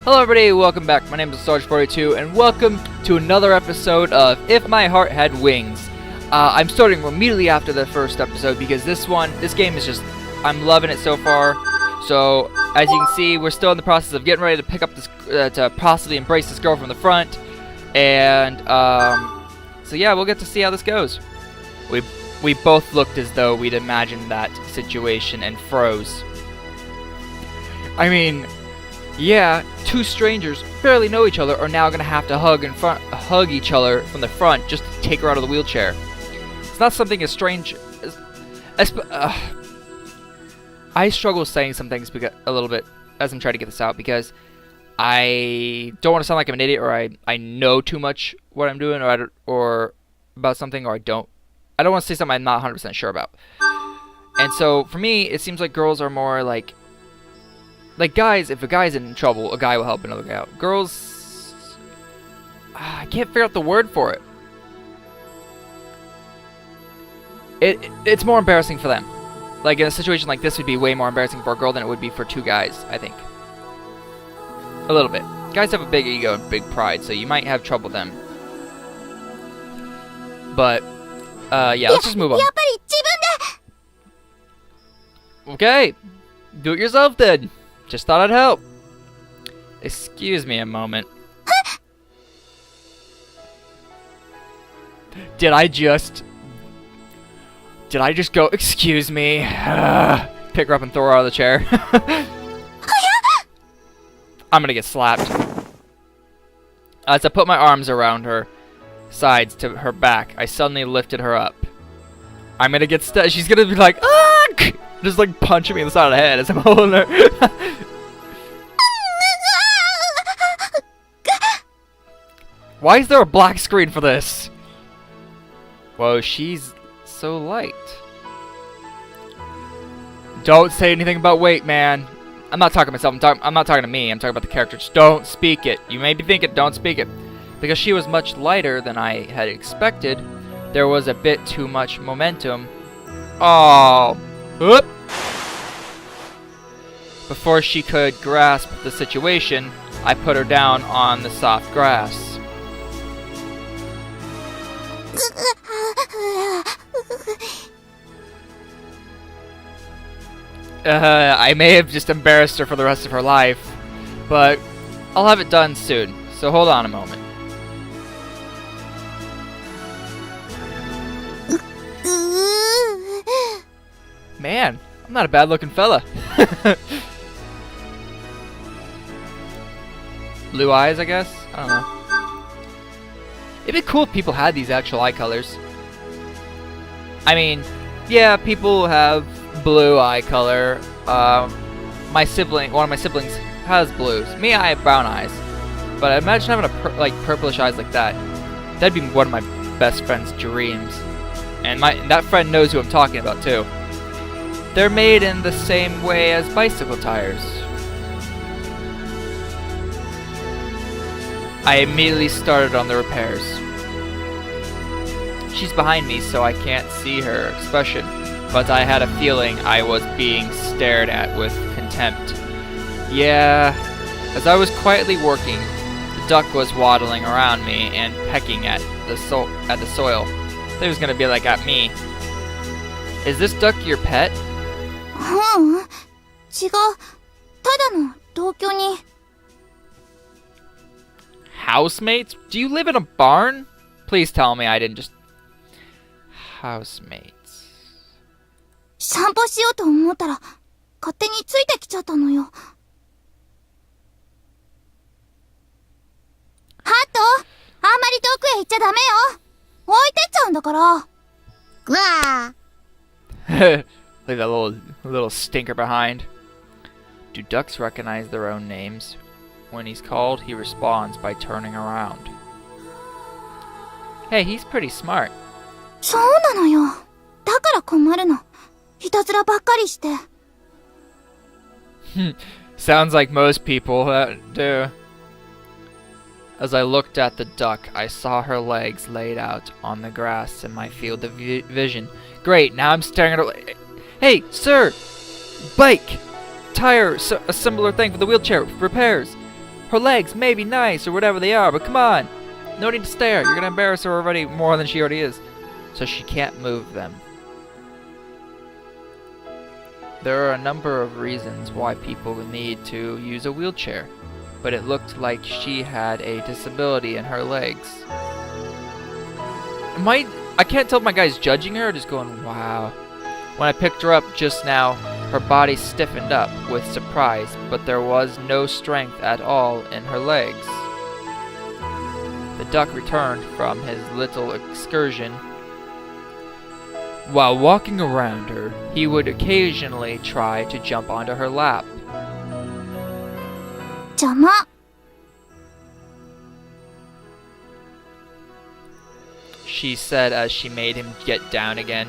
Hello everybody, welcome back. My name is Sarge42 and welcome to another episode of If My Heart Had Wings. I'm starting immediately after the first episode because this game is just, I'm loving it so far. So, as you can see, we're still in the process of getting ready to pick up this, to possibly embrace this girl from the front. And, so yeah, we'll get to see how this goes. We both looked as though we'd imagined that situation and froze. I mean, yeah, two strangers barely know each other are now gonna have to hug each other from the front just to take her out of the wheelchair. It's not something as strange as I struggle saying some things a little bit as I'm trying to get this out because I don't want to sound like I'm an idiot or I know too much what I'm doing or about something, or I don't want to say something I'm not 100% sure about. And so for me, it seems like girls are more like guys, if a guy's in trouble, a guy will help another guy out. Girls, I can't figure out the word for it. It's more embarrassing for them. Like in a situation like this would be way more embarrassing for a girl than it would be for two guys, I think. A little bit. Guys have a big ego and big pride, so you might have trouble with them. But, yeah, let's just move on. Okay, do it yourself then. Just thought I'd help. Excuse me a moment. Did I just go, excuse me? Pick her up and throw her out of the chair. I'm gonna get slapped. As I put my arms around her sides to her back, I suddenly lifted her up. I'm gonna get she's gonna be like, ah! Just like punching me in the side of the head as I'm holding her. Why is there a black screen for this? Whoa, she's so light. Don't say anything about weight, man. I'm not talking to myself. I'm not talking to me. I'm talking about the character. Just don't speak it. You may be thinking, don't speak it. Because she was much lighter than I had expected, there was a bit too much momentum. Oh. Whoop. Before she could grasp the situation, I put her down on the soft grass. I may have just embarrassed her for the rest of her life, but I'll have it done soon, so hold on a moment. Man, I'm not a bad looking fella. Blue eyes, I guess? I don't know. It'd be cool if people had these actual eye colors. I mean, yeah, people have blue eye color. One of my siblings has blues. Me, I have brown eyes. But I imagine having purplish eyes like that. That'd be one of my best friend's dreams. And that friend knows who I'm talking about too. They're made in the same way as bicycle tires. I immediately started on the repairs. She's behind me, so I can't see her expression, but I had a feeling I was being stared at with contempt. Yeah, as I was quietly working, the duck was waddling around me and pecking at the soil. They was gonna be like at me. Is this duck your pet? Housemates? Do you live in a barn? Please tell me I didn't just... Housemates. 散歩しようと思ったら勝手についてきちゃったのよ。ハト、あんまり遠くへ行っちゃダメよ。置いてっちゃうんだから。わあ。 Leave that little stinker behind. Do ducks recognize their own names? When he's called, he responds by turning around. Hey, he's pretty smart. そうなのよ。だから困るの。いたずらばっかりして。Sounds like most people do. As I looked at the duck, I saw her legs laid out on the grass in my field of vision. Great, now I'm staring at her. Hey, sir! Bike! Tire! A similar thing for the wheelchair repairs. Her legs may be nice or whatever they are, but come on. No need to stare. You're gonna embarrass her already more than she already is. So she can't move them. There are a number of reasons why people need to use a wheelchair, but it looked like she had a disability in her legs. I can't tell if my guy's judging her or just going, wow. When I picked her up just now, her body stiffened up with surprise, but there was no strength at all in her legs. The duck returned from his little excursion. While walking around her, he would occasionally try to jump onto her lap. 邪魔。 She said as she made him get down again.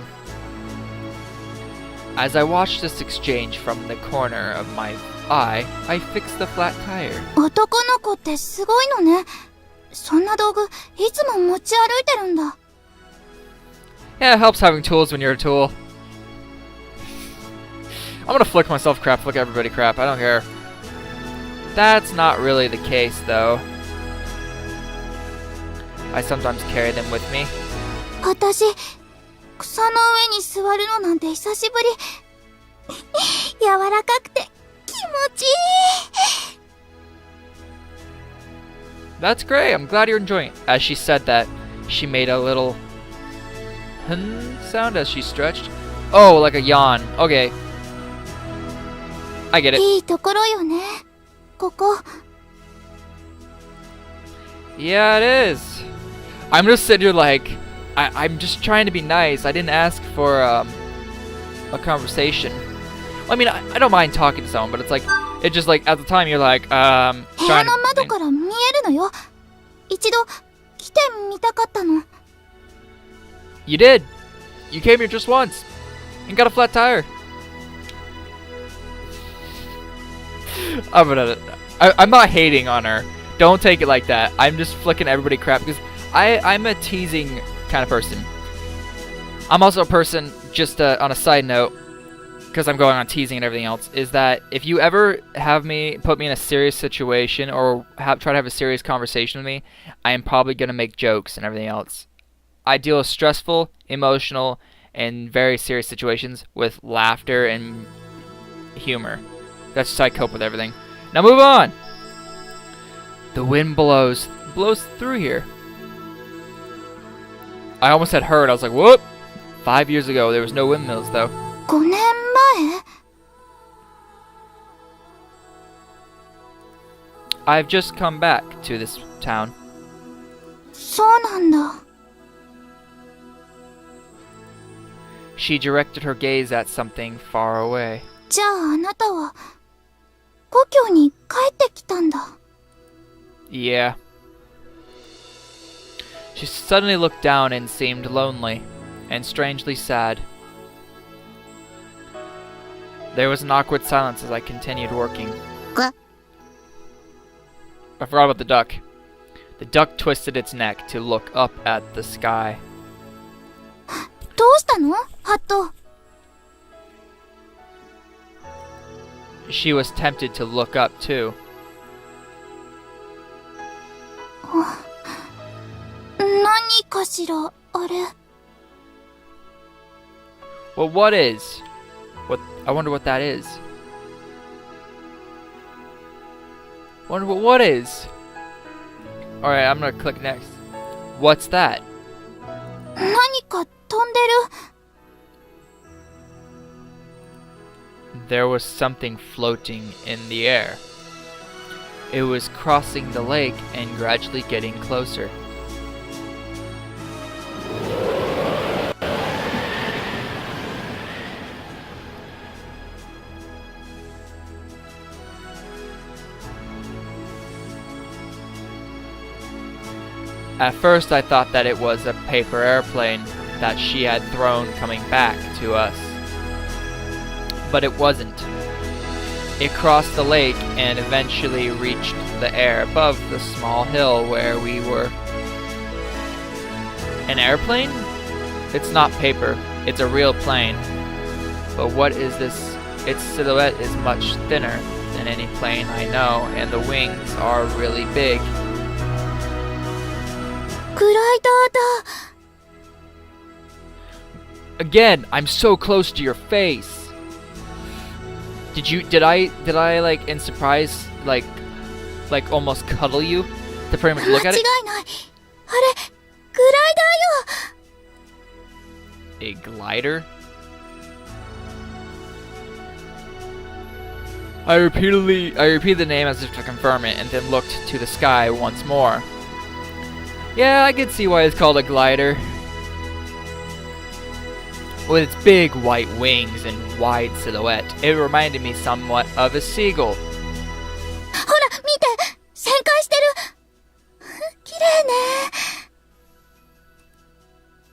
As I watched this exchange from the corner of my eye, I fixed the flat tire. 男の子ってすごいのね。そんな道具、いつも持ち歩いてるんだ。 Yeah, it helps having tools when you're a tool. I'm gonna flick myself crap, flick everybody crap, I don't care. That's not really the case, though. I sometimes carry them with me. 私、草の上に座るのなんて久しぶり。柔らかくて気持ちいい。 That's great, I'm glad you're enjoying it. As she said that, she made a little sound as she stretched. Oh, like a yawn. Okay. I get it. いいところよね。ここ。 Yeah, it is. I'm just sitting here like, I'm just trying to be nice. I didn't ask for a conversation. Well, I mean, I don't mind talking to someone, but it's like, it's just like, at the time you're like, 部屋 trying の窓 to... から見えるのよ。一度来てみたかったの。 You did. You came here just once and got a flat tire. I'm not hating on her. Don't take it like that. I'm just flicking everybody crap because I'm a teasing kind of person. I'm also a person, just on a side note, because I'm going on teasing and everything else, is that if you ever put me in a serious situation or try to have a serious conversation with me, I am probably going to make jokes and everything else. I deal with stressful, emotional, and very serious situations with laughter and humor. That's just how I cope with everything. Now move on! The wind blows through here. I almost had heard. I was like, whoop! 5 years ago, there was no windmills, though. 5年前？ I've just come back to this town. そうなんだ。 She directed her gaze at something far away. じゃああなたは故郷に帰ってきたんだ。 Yeah. She suddenly looked down and seemed lonely and strangely sad. There was an awkward silence as I continued working. I forgot about the duck. The duck twisted its neck to look up at the sky. どうしたの？ハット。 She was tempted to look up too. 何かしら、あれ。 Well, what is? I wonder what that is. Wonder what is? Alright, I'm gonna click next. What's that? 何か飛んでる。 There was something floating in the air. It was crossing the lake and gradually getting closer. At first I thought that it was a paper airplane that she had thrown coming back to us. But it wasn't. It crossed the lake and eventually reached the air above the small hill where we were. An airplane? It's not paper, it's a real plane. But what is this? Its silhouette is much thinner than any plane I know, and the wings are really big. グライダーだ。 Again, I'm so close to your face. Did I like in surprise like almost cuddle you to pretty much look 間 at 違 it? いない。あれ、グライダーよ。 A glider? I repeated the name as if to confirm it, and then looked to the sky once more. Yeah, I could see why it's called a glider. With its big white wings and wide silhouette, it reminded me somewhat of a seagull. ほら、見て、旋回してる。綺麗ね。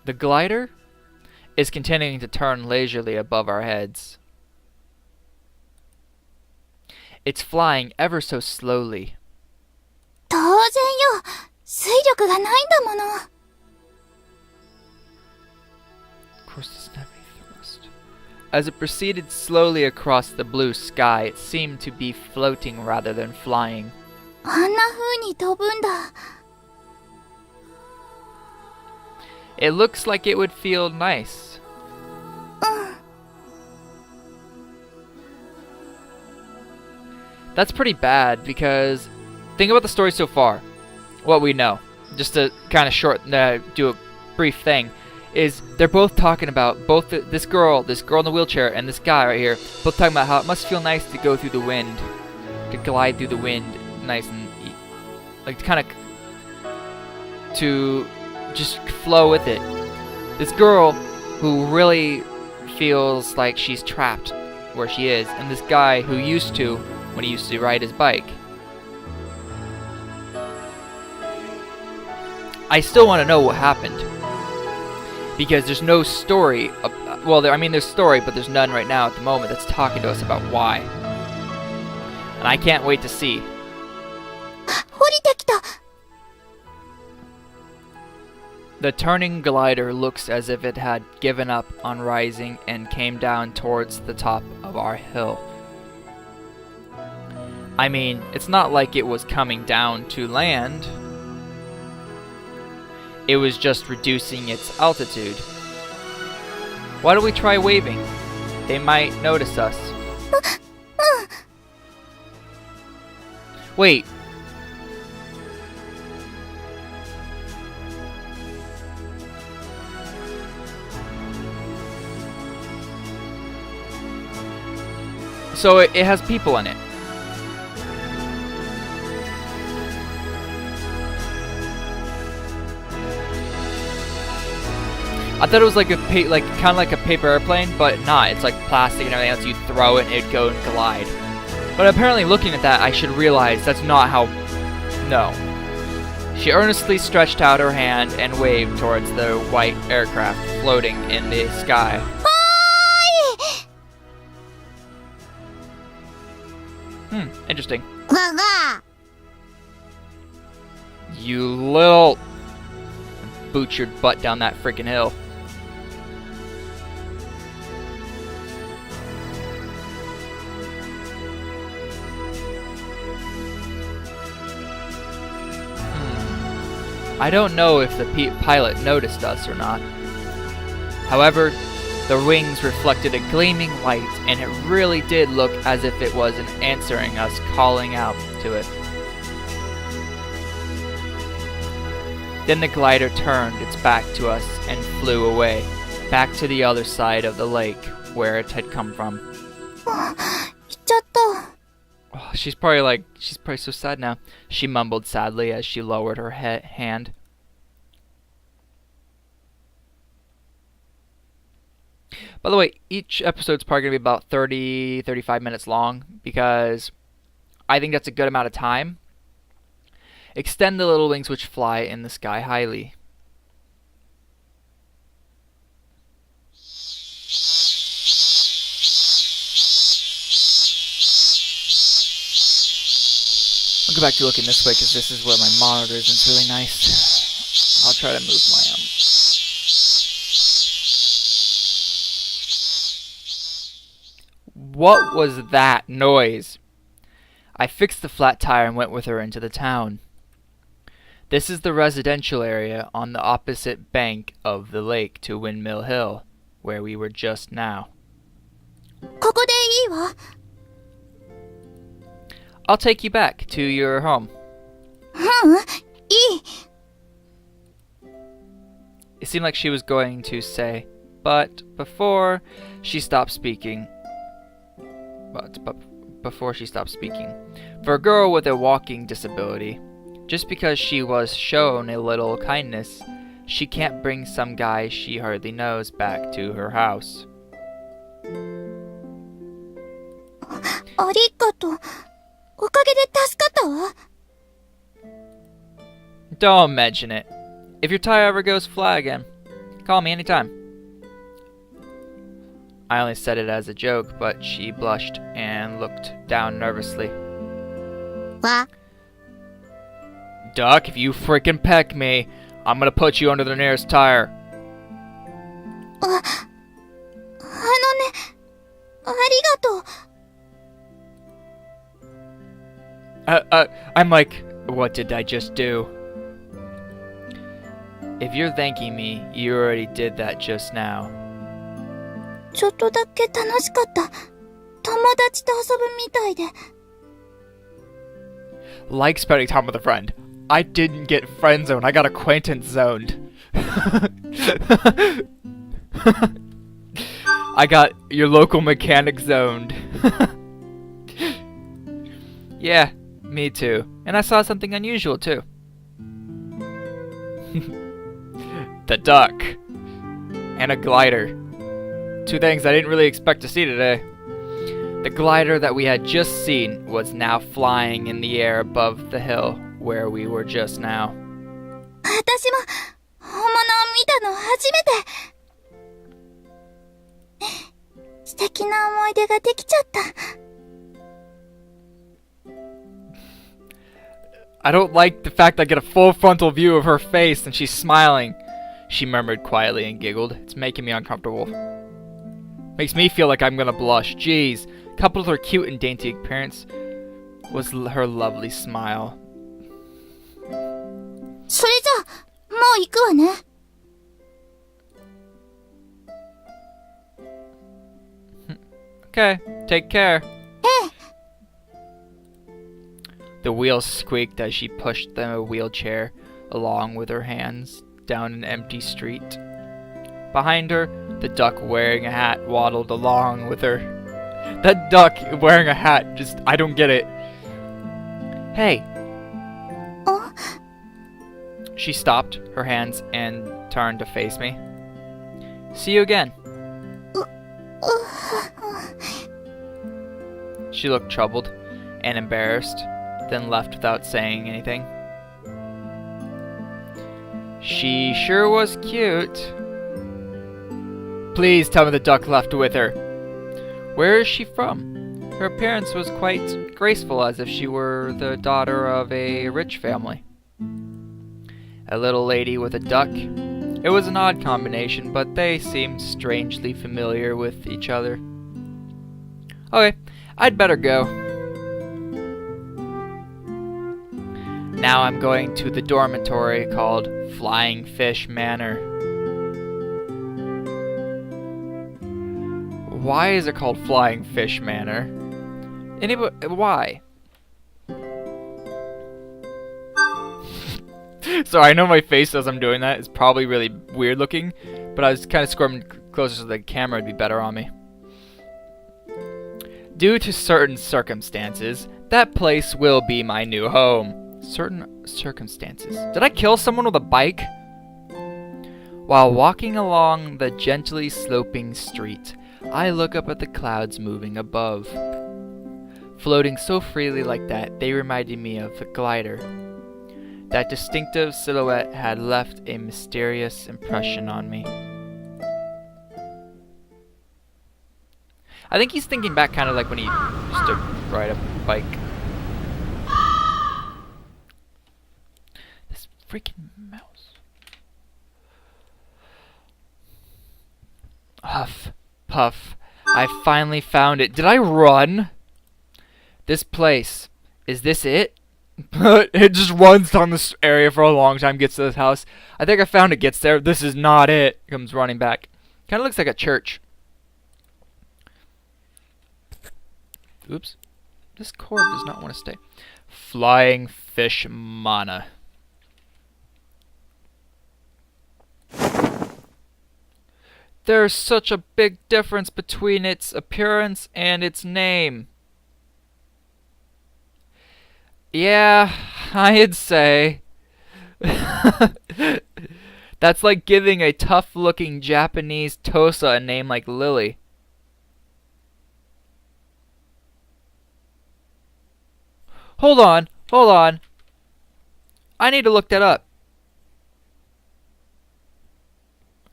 The glider is continuing to turn leisurely above our heads. It's flying ever so slowly. 当然よ。水力がないんだもの。 Of course, doesn't have any thrust. As it proceeded slowly across the blue sky, it seemed to be floating rather than flying. あんな風に飛ぶんだ。 It looks like it would feel nice. うん。 That's pretty bad because think about the story so far. What we know, just to kind of do a brief thing, is they're both talking about this girl in the wheelchair, and this guy right here, both talking about how it must feel nice to go through the wind, to glide through the wind, nice and like kind of to just flow with it. This girl who really feels like she's trapped where she is, and this guy who used to when he used to ride his bike. I still want to know what happened, because there's no story. There's story, but there's none right now at the moment that's talking to us about why. And I can't wait to see. 降りてきた。 The turning glider looks as if it had given up on rising and came down towards the top of our hill. I mean, it's not like it was coming down to land. It was just reducing its altitude. Why don't we try waving? They might notice us. Wait. So it has people in it. I thought it was like kind of like a paper airplane, but not. It's like plastic and everything else. You throw it and it'd go and glide. But apparently, looking at that, I should realize that's not how. No. She earnestly stretched out her hand and waved towards the white aircraft floating in the sky. Interesting. You little boot your butt down that freaking hill. I don't know if the pilot noticed us or not. However, the wings reflected a gleaming light, and it really did look as if it wasn't answering us, calling out to it. Then the glider turned its back to us and flew away, back to the other side of the lake where it had come from. 行っちゃった。 Oh, she's probably so sad now. She mumbled sadly as she lowered her hand. By the way, each episode's probably going to be about 35 minutes long, because I think that's a good amount of time. Extend the little wings which fly in the sky highly. I'll go back to looking this way because this is where my monitor is and it's really nice. I'll try to move my What was that noise? I fixed the flat tire and went with her into the town. This is the residential area on the opposite bank of the lake to Windmill Hill, where we were just now. ここでいいわ。I'll take you back to your home. いい。It seemed like she was going to say, but before she stopped speaking. Before she stopped speaking. For a girl with a walking disability, just because she was shown a little kindness, she can't bring some guy she hardly knows back to her house. ありがとう。おかげで助かったわ。Don't mention it. If your tire ever goes flat again, call me anytime. I only said it as a joke, but she blushed and looked down nervously. わ。Duck, if you freaking peck me, I'm gonna put you under the nearest tire. あのね、ありがとう。I'm like, what did I just do? If you're thanking me, you already did that just now. ちょっとだけ楽しかった。友達と遊ぶみたいで。Like spending time with a friend. I didn't get friend zoned, I got acquaintance zoned. I got your local mechanic zoned. Yeah, me too. And I saw something unusual too. The duck. And a glider. Two things I didn't really expect to see today. The glider that we had just seen was now flying in the air above the hill where we were just now. 私も本物を見たの初めて。素敵な思い出ができちゃった。I don't like the fact I get a full frontal view of her face and she's smiling. She murmured quietly and giggled. It's making me uncomfortable. Makes me feel like I'm gonna blush. Jeez. Coupled with her cute and dainty appearance was her lovely smile. それじゃあ、もう行くわね。Okay, take care. ええ。The wheels squeaked as she pushed the wheelchair along with her hands down an empty street. Behind her, the duck wearing a hat waddled along with her. That duck wearing a hat, just, I don't get it. Hey. Oh? She stopped her hands and turned to face me. See you again. She looked troubled and embarrassed, then left without saying anything. She sure was cute. Please tell me the duck left with her. Where is she from? Her appearance was quite graceful, as if she were the daughter of a rich family. A little lady with a duck. It was an odd combination, but they seemed strangely familiar with each other. Okay, I'd better go. Now I'm going to the dormitory called Flying Fish Manor. Why is it called Flying Fish Manor? Anybody? Why? Sorry, I know my face as I'm doing that is probably really weird looking, but I was kind of squirming closer so the camera would be better on me. Due to certain circumstances, that place will be my new home. Certain circumstances. Did I kill someone with a bike? While walking along the gently sloping street, I look up at the clouds moving above. Floating so freely like that, they reminded me of the glider. That distinctive silhouette had left a mysterious impression on me. I think he's thinking back kind of like when he used to ride a bike. This freaking mouse. Huff, puff. I finally found it. Did I run? This place. Is this it? It just runs down this area for a long time, gets to this house. I think I found it, gets there. This is not it. Comes running back. Kind of looks like a church. Oops. This cord does not want to stay. Flying fish mana. There's such a big difference between its appearance and its name. Yeah, I'd say. That's like giving a tough-looking Japanese Tosa a name like Lily. Hold on, hold on. I need to look that up.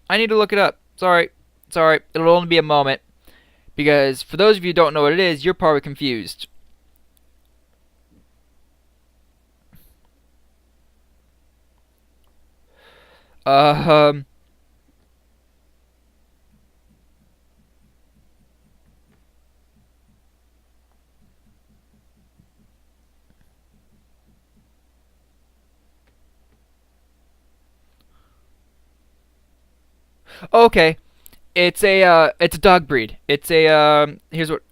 I need to look it up. Sorry. It'll only be a moment. Because for those of you who don't know what it is, you're probably confused. Okay. It's a dog breed. It's a here's what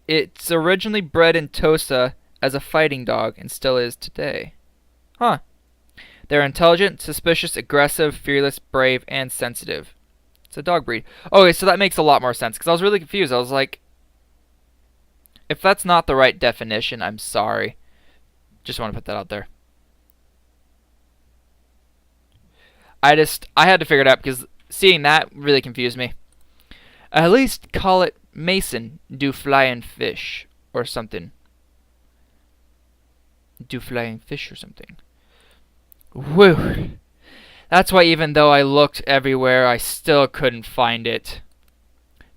it's originally bred in Tosa as a fighting dog and still is today. Huh. They're intelligent, suspicious, aggressive, fearless, brave, and sensitive. It's a dog breed. Okay, so that makes a lot more sense because I was really confused. I was like, if that's not the right definition, I'm sorry. Just want to put that out there. I had to figure it out because seeing that really confused me. At least call it Mason do flying fish or something. Do flying fish or something. Whew. That's why even though I looked everywhere, I still couldn't find it.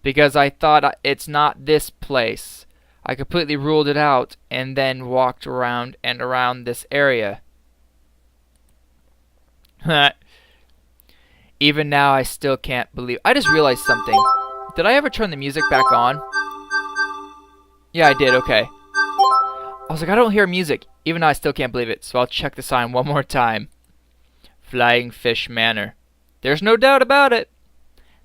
Because I thought it's not this place. I completely ruled it out and then walked around and around this area. Even now, I still can't believe... I just realized something. Did I ever turn the music back on? Yeah, I did. Okay. I was like, I don't hear music. Even now, I still can't believe it. So I'll check the sign one more time. Flying Fish Manor. There's no doubt about it.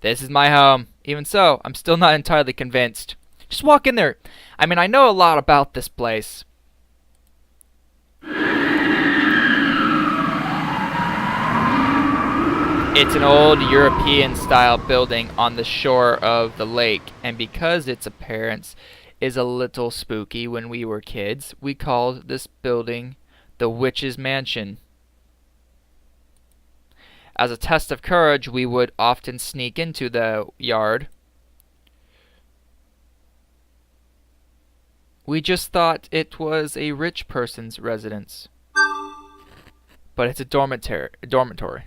This is my home. Even so, I'm still not entirely convinced. Just walk in there. I mean, I know a lot about this place. It's an old European-style building on the shore of the lake, and because its appearance is a little spooky when we were kids, we called this building the Witch's Mansion. As a test of courage, we would often sneak into the yard. We just thought it was a rich person's residence. But it's a dormitory.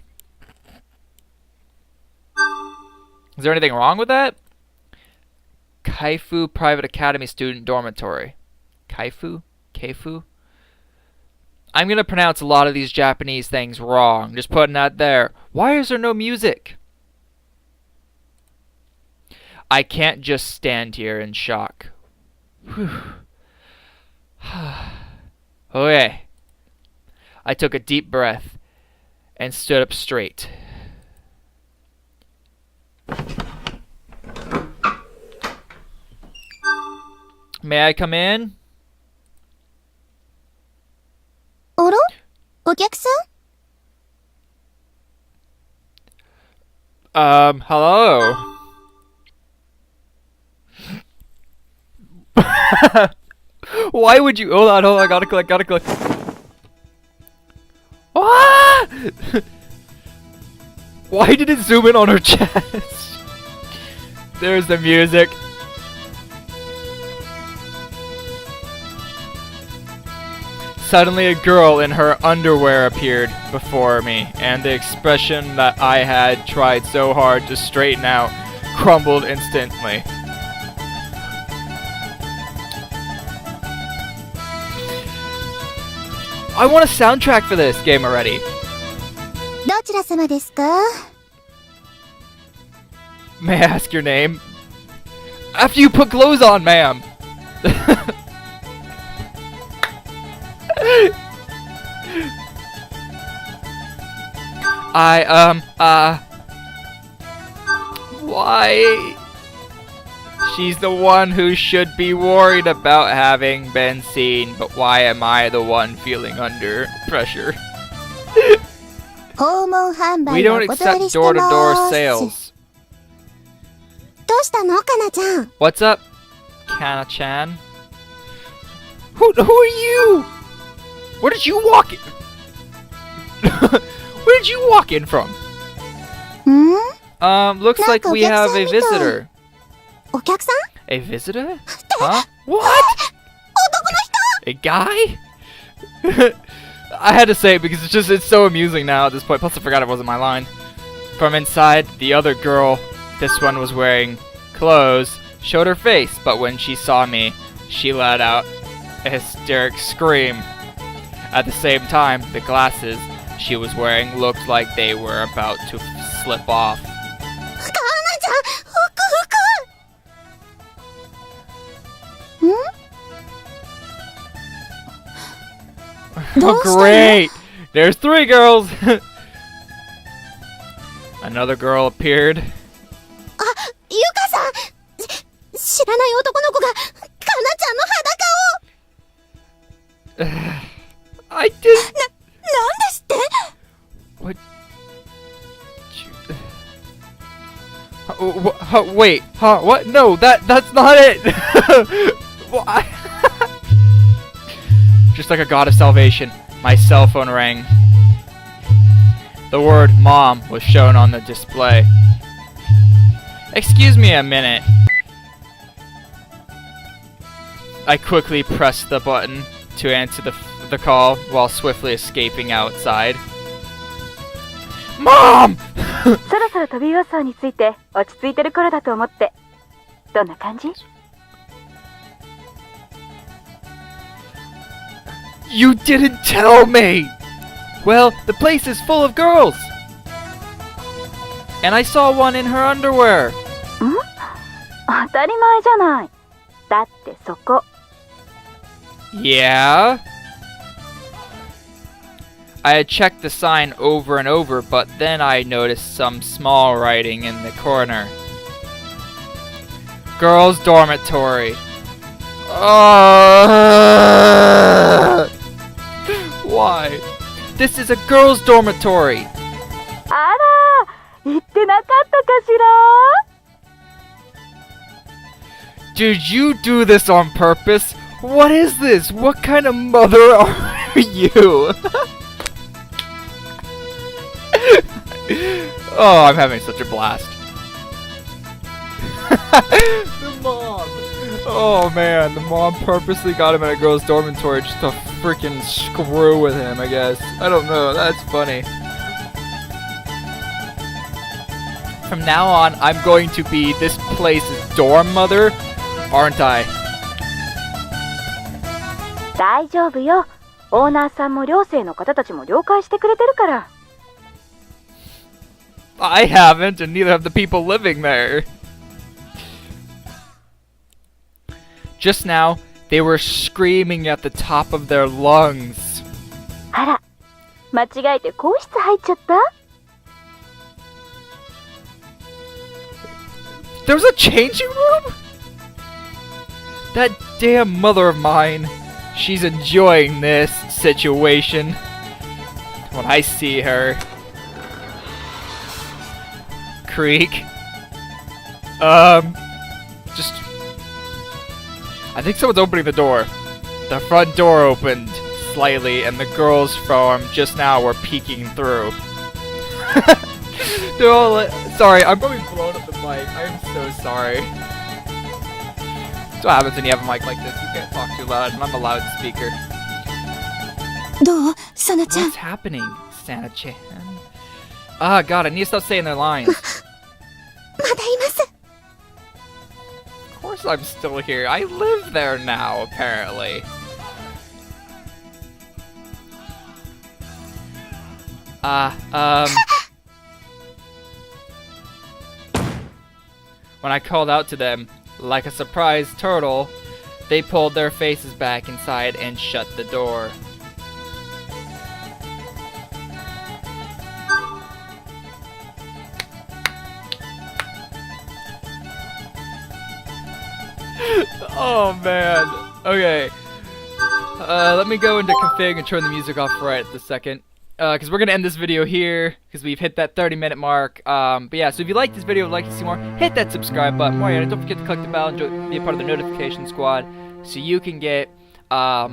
Is there anything wrong with that? Kaifu Private Academy Student Dormitory. Kaifu? Keifu? I'm going to pronounce a lot of these Japanese things wrong. Just putting that there. Why is there no music? I can't just stand here in shock. Okay. I took a deep breath and stood up straight. May I come in? あら？お客さん？ Hello. Why would you... Hold on, gotta click. Ah! Why did it zoom in on her chest? There's the music. Suddenly a girl in her underwear appeared before me, and the expression that I had tried so hard to straighten out crumbled instantly. I want a soundtrack for this game already. どちら様ですか？ May I ask your name? After you put clothes on, ma'am. Why? She's the one who should be worried about having been seen, but why am I the one feeling under pressure? 訪問販 We 売を don't お断り accept してま door-to-door ーす。 sales. どうしたのかなちゃん。 What's up, Kana-chan? Who are you? Where did you walk in? Where did you walk in from? ん Looks like we have a なんかお客さんみたい。 visitor. お客さん A visitor? Huh? What? 男の人 A guy? I had to say it because it's so amusing now at this point. Plus I forgot it wasn't my line. From inside, the other girl, this one was wearing clothes, showed her face, but when she saw me, she let out a hysteric scream. At the same time, the glasses she was wearing looked like they were about to slip off. かなちゃん、ふくふく。ん Oh, great! There's 3 girls! Another girl appeared. あ、ゆかさん。知らない男の子がかなちゃんの裸を。I didn't. なんですって？ What? Wait, huh? What? No, that's not it. Why? Just like a god of salvation, my cell phone rang. The word "mom" was shown on the display. Excuse me a minute. I quickly pressed the button to answer the call while swiftly escaping outside. Mom! そろそろ飛び予想について落ち着いてる頃だと思って。どんな感じ？ You didn't tell me! Well, the place is full of girls! And I saw one in her underwear! 当たり前じゃない。だってそこ。Yeah? I had checked the sign over and over, but then I noticed some small writing in the corner. Girls' dormitory. Why? This is a girls' dormitory. あら、言ってなかったかしら？ Did you do this on purpose? What is this? What kind of mother are you? Oh, I'm having such a blast. The mom. Oh man, the mom purposely got him in a girl's dormitory just to freaking screw with him, I guess. I don't know, that's funny. From now on, I'm going to be this place's dorm mother, aren't I? 大丈夫よ。オーナーさんも寮生の方たちも了解してくれてるから。I haven't, and neither have the people living there. Just now, they were screaming at the top of their lungs. あら、間違えて更衣室入っちゃった？ There was a changing room? That damn mother of mine. She's enjoying this situation. When I see her. Creak. Just... I think someone's opening the door. The front door opened slightly, and the girls from just now were peeking through. They're all like, sorry, I'm probably blowing up the mic. I'm so sorry. That's what happens when you have a mic like this. You can't talk too loud, and I'm a loudspeaker. どう？サナちゃん。 What's happening, Santa-chan? Ah, God, I need to stop saying their lines. まだいます。 Of course I'm still here. I live there now, apparently. When I called out to them, like a surprised turtle, they pulled their faces back inside and shut the door. Oh man. Okay. Let me go into config and turn the music off right at this second. Because we're going to end this video here, because we've hit that 30-minute mark. But yeah, so if you like this video and would like to see more, hit that subscribe button. More, and don't forget to click the bell and be a part of the notification squad, so you can get a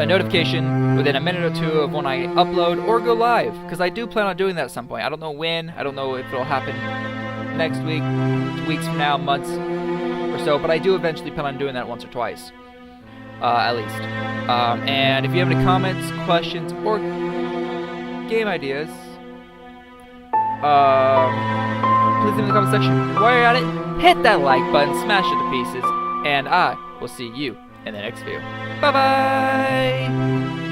notification within a minute or two of when I upload or go live. Because I do plan on doing that at some point. I don't know when. I don't know if it'll happen next week, 2 weeks from now, months or so. But I do eventually plan on doing that once or twice. At least. And if you have any comments, questions, or game ideas, please leave in the comment section. While you're at it, hit that like button, smash it to pieces, and I will see you in the next video. Bye-bye!